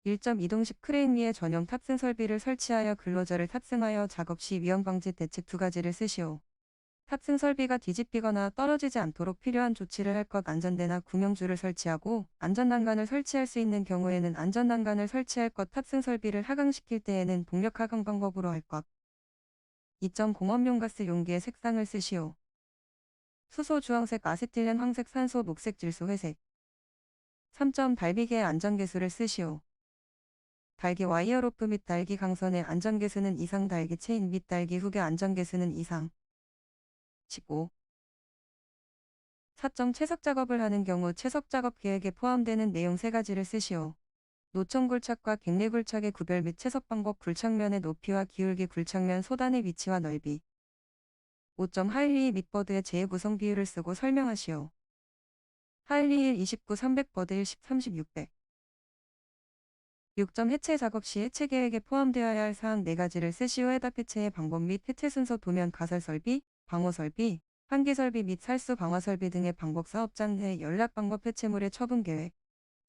1.2동식 크레인 위에 전용 탑승 설비를 설치하여 근로자를 탑승하여 작업 시 위험 방지 대책 두 가지를 쓰시오. 탑승 설비가 뒤집히거나 떨어지지 않도록 필요한 조치를 할 것. 안전대나 구명줄을 설치하고 안전난간을 설치할 수 있는 경우에는 안전난간을 설치할 것. 탑승 설비를 하강시킬 때에는 동력 하강 방법으로 할 것. 2.공업용 가스 용기의 색상을 쓰시오. 수소 주황색, 아세틸렌 황색, 산소 녹색, 질소 회색. 3. 달비계의 안전개수를 쓰시오. 달기 와이어 로프 및 달기 강선의 안전개수는 이상, 달기 체인 및 달기 훅의 안전개수는 이상. 15. 4. 채석 작업을 하는 경우 채석 작업 계획에 포함되는 내용 세 가지를 쓰시오. 노천 굴착과 갱내 굴착의 구별 및 채석 방법, 굴착면의 높이와 기울기, 굴착면 소단의 위치와 넓이. 5. 하일리힐 및 버드의 재구성 비율을 쓰고 설명하시오. 하일리힐 29, 300, 버드 1, 10, 30, 600. 6. 해체 작업 시 해체 계획에 포함되어야 할 사항 4가지를 쓰시오. 해답 해체의 방법 및 해체 순서, 도면 가설 설비, 방호 설비, 환기 설비 및 살수 방화 설비 등의 방법, 사업장 내 연락 방법, 해체물의 처분 계획.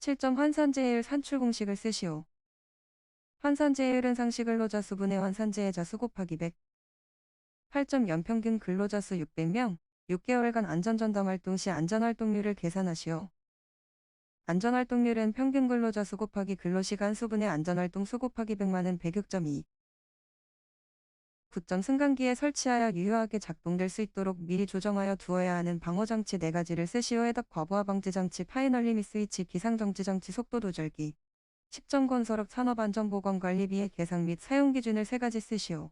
7. 환산제해율 산출 공식을 쓰시오. 환산제해율은 상시 근로자 수분의 환산제해자 수 곱하기 100. 8. 연평균 근로자 수 600명, 6개월간 안전전담 활동 시 안전활동률을 계산하시오. 안전활동률은 평균 근로자 수 곱하기 근로시간 수분의 안전활동 수 곱하기 100만은 106.2. 9. 승강기에 설치하여 유효하게 작동될 수 있도록 미리 조정하여 두어야 하는 방어장치 4가지를 쓰시오. 해답 과부하 방지장치, 파이널 리밋 스위치, 비상정지장치, 속도 조절기. 10. 건설업 산업안전보건관리비의 계상 및 사용기준을 3가지 쓰시오.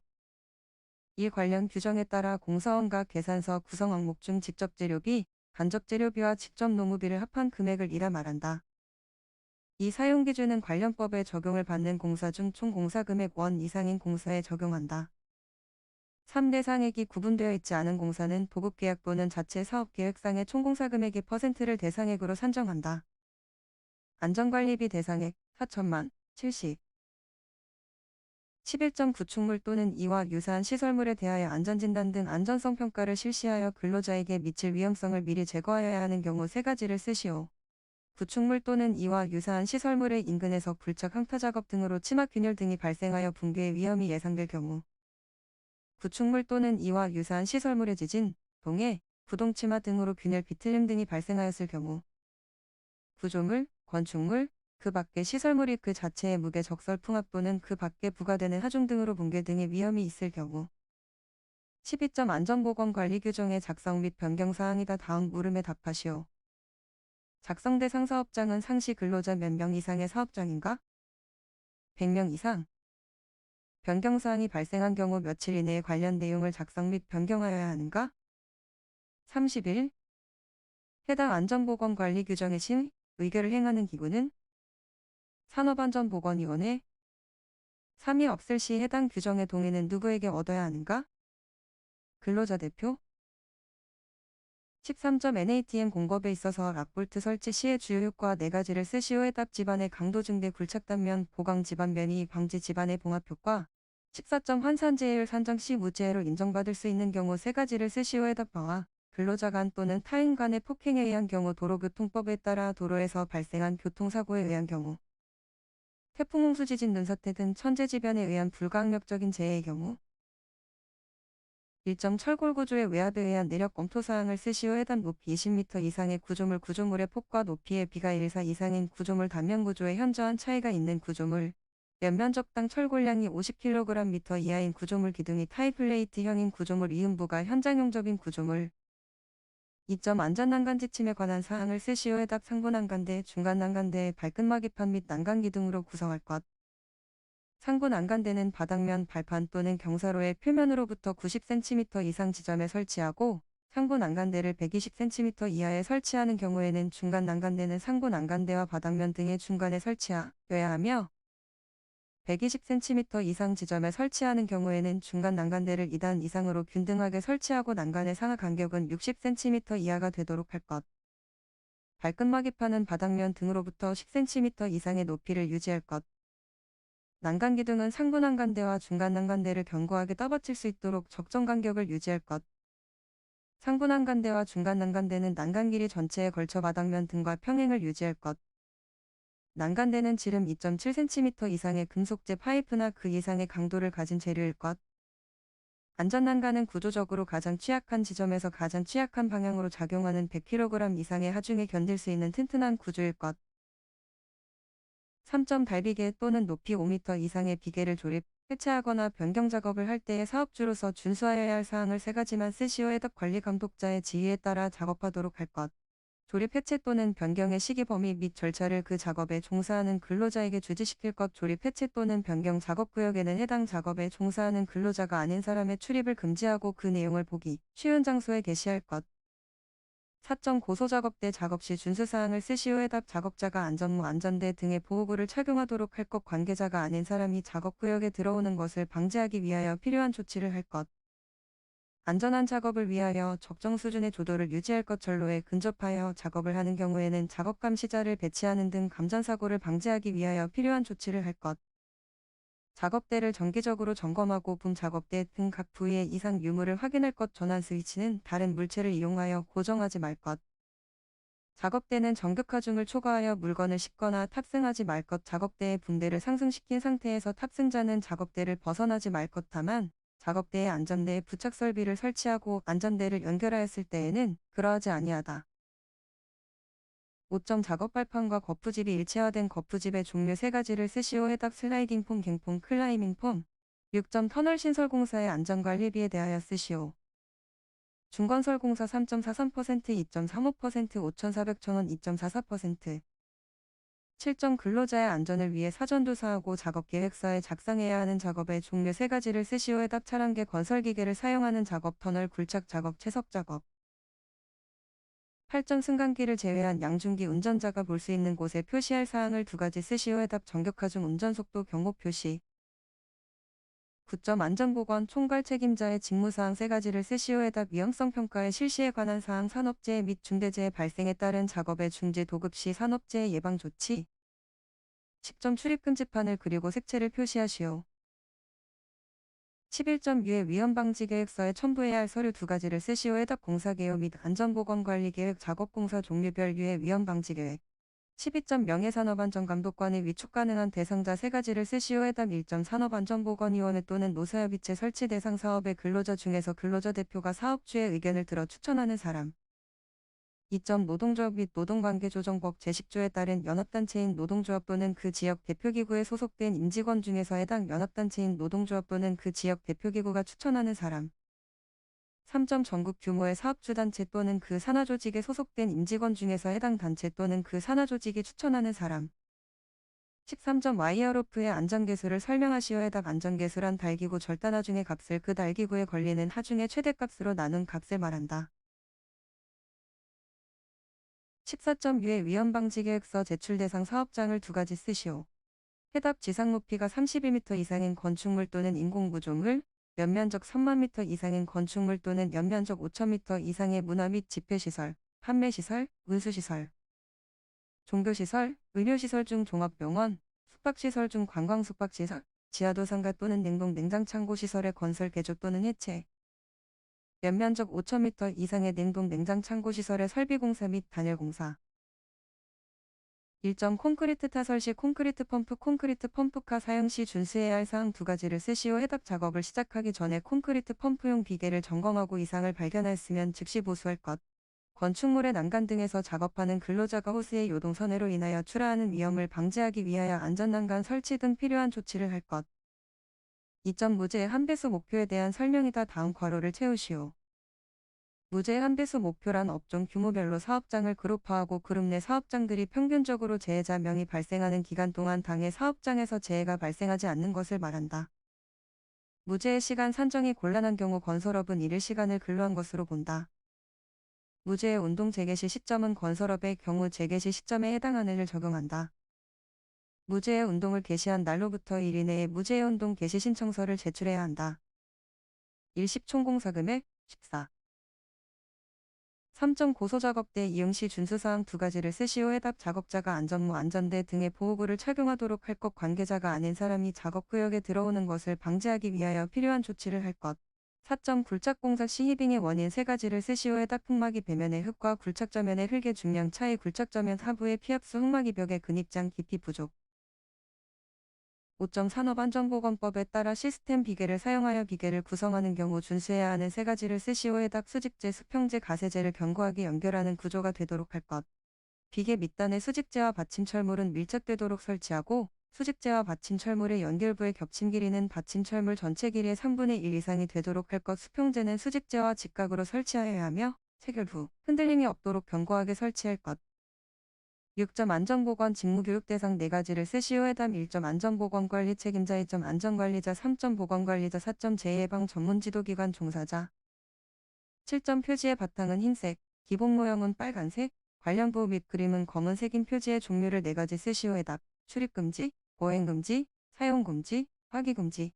1. 관련 규정에 따라 공사원과 계산서 구성 항목 중 직접 재료비, 간접 재료비와 직접 노무비를 합한 금액을 이라 말한다. 이 사용기준은 관련법에 적용을 받는 공사 중 총 공사금액 원 이상인 공사에 적용한다. 3. 대상액이 구분되어 있지 않은 공사는 도급계약 또는 자체 사업계획상의 총공사금액의 %를 대상액으로 산정한다. 안전관리비 대상액 4천만 70. 11. 구축물 또는 이와 유사한 시설물에 대하여 안전진단 등 안전성 평가를 실시하여 근로자에게 미칠 위험성을 미리 제거하여야 하는 경우 3가지를 쓰시오. 구축물 또는 이와 유사한 시설물의 인근에서 굴착 항타 작업 등으로 치막 균열 등이 발생하여 붕괴의 위험이 예상될 경우. 구축물 또는 이와 유사한 시설물의 지진, 동해, 부동치마 등으로 균열, 비틀림 등이 발생하였을 경우. 구조물, 건축물, 그 밖의 시설물이 그 자체의 무게, 적설, 풍압 또는 그 밖에 부과되는 하중 등으로 붕괴 등의 위험이 있을 경우. 12. 안전보건관리 규정의 작성 및 변경사항이다. 다음 물음에 답하시오. 작성 대상 사업장은 상시 근로자 몇 명 이상의 사업장인가? 100명 이상. 변경사항이 발생한 경우 며칠 이내에 관련 내용을 작성 및 변경하여야 하는가? 31. 해당 안전보건관리 규정의 심, 의결을 행하는 기구는? 산업안전보건위원회. 3이 없을 시 해당 규정의 동의는 누구에게 얻어야 하는가? 근로자 대표. 13. NATM 공급에 있어서 락볼트 설치 시의 주요 효과 4가지를 쓰시오. 해답 집안의 강도 증대, 굴착 단면, 보강 집안 변이, 방지 집안의 봉합 효과. 14. 환산제해율 산정 시 무죄로 인정받을 수 있는 경우 3가지를 쓰시오. 해답 방화, 근로자 간 또는 타인 간의 폭행에 의한 경우, 도로교통법에 따라 도로에서 발생한 교통사고에 의한 경우, 태풍, 홍수, 지진, 눈사태 등 천재지변에 의한 불가항력적인 재해의 경우. 1. 철골 구조의 외압에 의한 내력 검토 사항을 쓰시오. 해당 높이 20m 이상의 구조물, 구조물의 폭과 높이의 비가 1사 이상인 구조물, 단면 구조에 현저한 차이가 있는 구조물, 연면적당 철골량이 50kg/m 이하인 구조물, 기둥이 타이플레이트형인 구조물, 이음부가 현장용접인 구조물. 2. 안전난간 지침에 관한 사항을 쓰시오. 해답 상부난간대, 중간난간대의 발끝막이판 및 난간기 등으로 구성할 것. 상부 난간대는 바닥면, 발판 또는 경사로의 표면으로부터 90cm 이상 지점에 설치하고, 상부 난간대를 120cm 이하에 설치하는 경우에는 중간 난간대는 상부 난간대와 바닥면 등의 중간에 설치하여야 하며, 120cm 이상 지점에 설치하는 경우에는 중간 난간대를 2단 이상으로 균등하게 설치하고 난간의 상하 간격은 60cm 이하가 되도록 할 것. 발끝막이판은 바닥면 등으로부터 10cm 이상의 높이를 유지할 것. 난간 기둥은 상부 난간대와 중간 난간대를 견고하게 떠받칠 수 있도록 적정 간격을 유지할 것. 상부 난간대와 중간 난간대는 난간 길이 전체에 걸쳐 바닥면 등과 평행을 유지할 것. 난간대는 지름 2.7cm 이상의 금속재 파이프나 그 이상의 강도를 가진 재료일 것. 안전난간은 구조적으로 가장 취약한 지점에서 가장 취약한 방향으로 작용하는 100kg 이상의 하중에 견딜 수 있는 튼튼한 구조일 것. 3점 달비계 또는 높이 5m 이상의 비계를 조립, 해체하거나 변경 작업을 할 때의 사업주로서 준수하여야 할 사항을 3가지만 쓰시오. 해당 관리 감독자의 지휘에 따라 작업하도록 할 것. 조립 해체 또는 변경의 시기 범위 및 절차를 그 작업에 종사하는 근로자에게 주지시킬 것. 조립 해체 또는 변경 작업구역에는 해당 작업에 종사하는 근로자가 아닌 사람의 출입을 금지하고 그 내용을 보기 쉬운 장소에 게시할 것. 4점 고소작업대 작업 시 준수사항을 쓰시오. 해답 작업자가 안전모 안전대 등의 보호구를 착용하도록 할 것. 관계자가 아닌 사람이 작업구역에 들어오는 것을 방지하기 위하여 필요한 조치를 할 것. 안전한 작업을 위하여 적정 수준의 조도를 유지할 것. 전로에 근접하여 작업을 하는 경우에는 작업 감시자를 배치하는 등 감전사고를 방지하기 위하여 필요한 조치를 할 것. 작업대를 정기적으로 점검하고 붐 작업대 등 각 부위의 이상 유무를 확인할 것. 전환 스위치는 다른 물체를 이용하여 고정하지 말 것. 작업대는 정극 하중을 초과하여 물건을 싣거나 탑승하지 말 것. 작업대의 붕대를 상승시킨 상태에서 탑승자는 작업대를 벗어나지 말 것. 다만 작업대의 안전대에 부착 설비를 설치하고 안전대를 연결하였을 때에는 그러하지 아니하다. 5점 작업 발판과 거푸집이 일체화된 거푸집의 종류 3가지를 쓰시오. 해답 슬라이딩 폼, 갱폼, 클라이밍 폼. 6점 터널 신설 공사의 안전관리비에 대하여 쓰시오. 중건설공사 3.43%, 2.35%, 5,400, 1,000원 2.44%. 7점 근로자의 안전을 위해 사전조사하고 작업계획서에 작성해야 하는 작업의 종류 3가지를 쓰시오. 해답 차량계 건설기계를 사용하는 작업, 터널 굴착 작업, 채석 작업. 8점 승강기를 제외한 양중기 운전자가 볼 수 있는 곳에 표시할 사항을 2가지 쓰시오. 해답 정격하중 운전속도 경고 표시. 9점 안전보건 총괄 책임자의 직무사항 3가지를 쓰시오. 해답 위험성 평가의 실시에 관한 사항 산업재해 및 중대재해 발생에 따른 작업의 중지 도급 시 산업재해 예방 조치. 10점 출입금지판을 그리고 색채를 표시하시오. 11점 유해 위험방지계획서에 첨부해야 할 서류 2가지를 쓰시오. 해답 공사개요 및 안전보건관리계획 작업공사 종류별 유해 위험방지계획. 12점 명예산업안전감독관의 위촉 가능한 대상자 3가지를 쓰시오. 해답 1점 산업안전보건위원회 또는 노사협의체 설치 대상 사업의 근로자 중에서 근로자 대표가 사업주의 의견을 들어 추천하는 사람. 2점 노동조합 및 노동관계조정법 제10조에 따른 연합단체인 노동조합 또는 그 지역 대표기구에 소속된 임직원 중에서 해당 연합단체인 노동조합 또는 그 지역 대표기구가 추천하는 사람. 3점 전국 규모의 사업주단체 또는 그 산하조직에 소속된 임직원 중에서 해당 단체 또는 그 산하조직이 추천하는 사람. 13점 와이어로프의 안전계수를 설명하시오. 해답 안전계수란 달기구 절단 하중의 값을 그 달기구에 걸리는 하중의 최대값으로 나눈 값을 말한다. 14점 유해 위험방지계획서 제출 대상 사업장을 2가지 쓰시오. 해답 지상 높이가 32m 이상인 건축물 또는 인공구조물, 연면적 3만 m 이상인 건축물 또는 연면적 5,000m 이상의 문화 및 집회시설, 판매시설, 운수시설, 종교시설, 의료시설 중 종합병원, 숙박시설 중 관광숙박시설, 지하도상가 또는 냉동 냉장창고시설의 건설 개조 또는 해체, 연면적 5,000m 이상의 냉동 냉장창고시설의 설비공사 및 단열공사. 1점 콘크리트 타설 시 콘크리트 펌프 콘크리트 펌프카 사용 시 준수해야 할 사항 2가지를 쓰시오. 해답 작업을 시작하기 전에 콘크리트 펌프용 비계를 점검하고 이상을 발견하였으면 즉시 보수할 것. 건축물의 난간 등에서 작업하는 근로자가 호스의 요동선해로 인하여 출하하는 위험을 방지하기 위하여 안전난간 설치 등 필요한 조치를 할 것. 2점 무죄의 한배수 목표에 대한 설명이다. 다음 괄호를 채우시오. 무죄의 한배수 목표란 업종 규모별로 사업장을 그룹화하고 그룹 내 사업장들이 평균적으로 재해자 명이 발생하는 기간 동안 당해 사업장에서 재해가 발생하지 않는 것을 말한다. 무죄의 시간 산정이 곤란한 경우 건설업은 이를 시간을 근로한 것으로 본다. 무죄의 운동 재개시 시점은 건설업의 경우 재개시 시점에 해당하는을 적용한다. 무죄의 운동을 개시한 날로부터 1일 내에 무죄의 운동 개시 신청서를 제출해야 한다. 일시 총공사금액 14. 3점 고소작업대 이용 시 준수사항 2가지를 쓰시오. 해답 작업자가 안전모 안전대 등의 보호구를 착용하도록 할 것. 관계자가 아닌 사람이 작업구역에 들어오는 것을 방지하기 위하여 필요한 조치를 할 것. 4점 굴착공사 시 히빙의 원인 3가지를 쓰시오. 해답 흙막이 배면의 흙과 굴착저면의 흙의 중량 차이. 굴착저면 하부의 피압수 흙막이 벽의 근입장 깊이 부족. 5점 산업안전보건법에 따라 시스템 비계를 사용하여 비계를 구성하는 경우 준수해야 하는 3가지를 쓰시오. 해답 수직재, 수평재, 가세재를 견고하게 연결하는 구조가 되도록 할 것. 비계 밑단에 수직재와 받침철물은 밀착되도록 설치하고 수직재와 받침철물의 연결부의 겹침 길이는 받침철물 전체 길이의 3분의 1 이상이 되도록 할 것. 수평재는 수직재와 직각으로 설치하여야 하며 체결 후 흔들림이 없도록 견고하게 설치할 것. 6점 안전보건 직무교육 대상 4가지를 쓰시오. 해답 1점 안전보건관리 책임자, 2점 안전관리자, 3점 보건관리자, 4점 재해예방 전문지도기관 종사자. 7점 표지의 바탕은 흰색, 기본 모형은 빨간색, 관련부 및 그림은 검은색인 표지의 종류를 4가지 쓰시오. 해답 출입금지, 보행금지, 사용금지, 화기금지.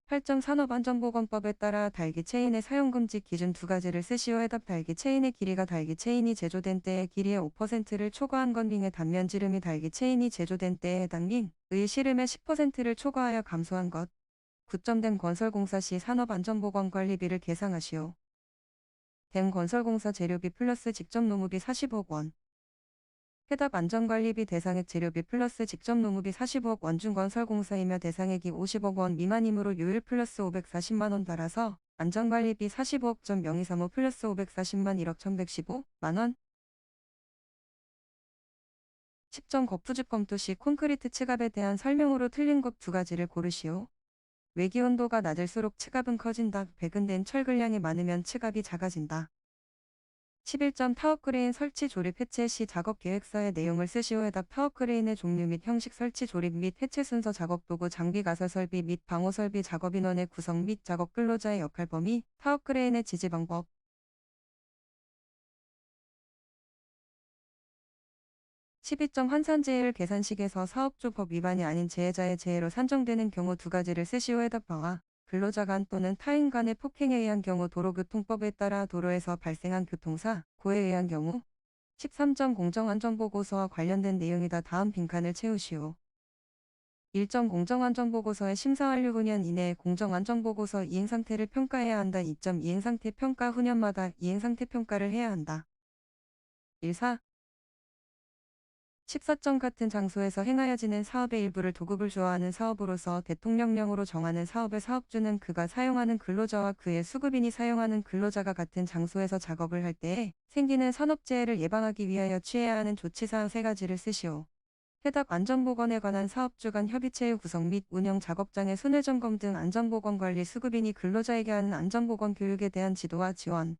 8점 산업안전보건법에 따라 달기 체인의 사용금지 기준 2가지를 쓰시오. 해답 달기 체인의 길이가 달기 체인이 제조된 때의 길이의 5%를 초과한 건 링의 단면 지름이 달기 체인이 제조된 때에 해당 링의 시름의 10%를 초과하여 감소한 것. 9점 댐 건설공사 시 산업안전보건관리비를 계상하시오. 댐 건설공사 재료비 플러스 직접 노무비 40억 원. 해답 안전관리비 대상액 재료비 플러스 직접 노무비 45억 원 중 건설공사이며 대상액이 50억 원 미만이므로 요율 플러스 540만 원 따라서 안전관리비 45억.023호 플러스 540만 1억 1115만 원. 10점 거푸집 검토 시 콘크리트 층압에 대한 설명으로 틀린 것 2가지를 고르시오. 외기 온도가 낮을수록 층압은 커진다. 백은된 철근량이 많으면 층압이 작아진다. 11점 타워크레인 설치 조립 해체 시 작업 계획서의 내용을 쓰시오. 해답 타워크레인의 종류 및 형식, 설치 조립 및 해체 순서, 작업 도구, 장비, 가설 설비 및 방호 설비, 작업 인원의 구성 및 작업 근로자의 역할 범위, 타워크레인의 지지 방법. 12점 환산재해율 계산식에서 사업주 법 위반이 아닌 재해자의 재해로 산정되는 경우 2가지를 쓰시오. 해답 방화. 근로자 간 또는 타인 간의 폭행에 의한 경우, 도로교통법에 따라 도로에서 발생한 교통사, 고에 의한 경우. 13점 공정안전보고서와 관련된 내용이다. 다음 빈칸을 채우시오. 1점 공정안전보고서의 심사 완료 후년 이내에 공정안전보고서 이행상태를 평가해야 한다. 2점 이행상태 평가 후년마다 이행상태 평가를 해야 한다. 1사 14점 같은 장소에서 행하여지는 사업의 일부를 도급을 좋아하는 사업으로서 대통령령으로 정하는 사업의 사업주는 그가 사용하는 근로자와 그의 수급인이 사용하는 근로자가 같은 장소에서 작업을 할 때에 생기는 산업재해를 예방하기 위하여 취해야 하는 조치사항 3가지를 쓰시오. 해답 안전보건에 관한 사업주 간 협의체의 구성 및 운영, 작업장의 손해점검 등 안전보건관리, 수급인이 근로자에게 하는 안전보건 교육에 대한 지도와 지원.